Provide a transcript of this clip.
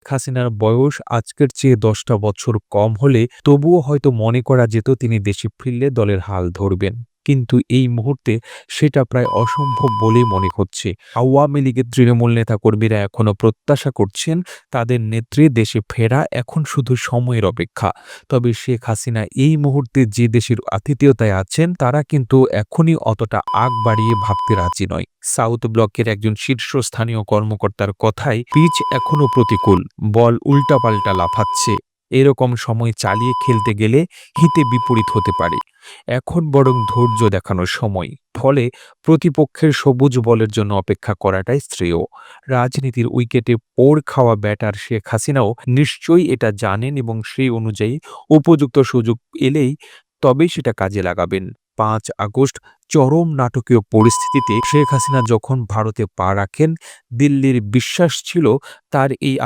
হাসিনার বয়স আজকের চেয়ে ১০টা বছর কম হলে তবুও হয়তো মনে করা যেত তিনি দেশে ফিরলে দলের হাল ধরবেন। কিন্তু এই মুহূর্তে সেটা প্রায় অসম্ভব বলেই মনে হচ্ছে। আওয়ামী লীগের তৃণমূল নেতাকর্মীরা এখনো প্রত্যাশা করছেন তাদের নেত্রী দেশে ফেরা এখন শুধু সময়ের অপেক্ষা। তবে শেখ হাসিনা এই মুহূর্তে যে দেশের আতিথেয়তায় আছেন তারা কিন্তু এখনই অতটা আগ বাড়িয়ে ভাবতে রাজি নয়। সাউথ ব্লকের একজন শীর্ষস্থানীয় কর্মকর্তার কথায় পিচ এখনো প্রতিকূল, বল উল্টাপাল্টা লাফাচ্ছে। এরকম সময় চালিয়ে খেলতে গেলে হিতে বিপরীত হতে পারে। এখন বরং ধৈর্য দেখানোর সময়। ফলে প্রতিপক্ষের সবুজ বলের জন্য অপেক্ষা করাটাই শ্রেয়। রাজনীতির উইকেটে পোড় খাওয়া ব্যাটার শেখ হাসিনাও নিশ্চয়ই এটা জানেন এবং সেই অনুযায়ী উপযুক্ত সুযোগ এলেই তবেই সেটা কাজে লাগাবেন। ৫ আগস্ট চরম নাটকীয় পরিস্থিতিতে শেখ হাসিনা যখন ভারতে পা রাখেন, দিল্লির বিশ্বাস ছিল তার এই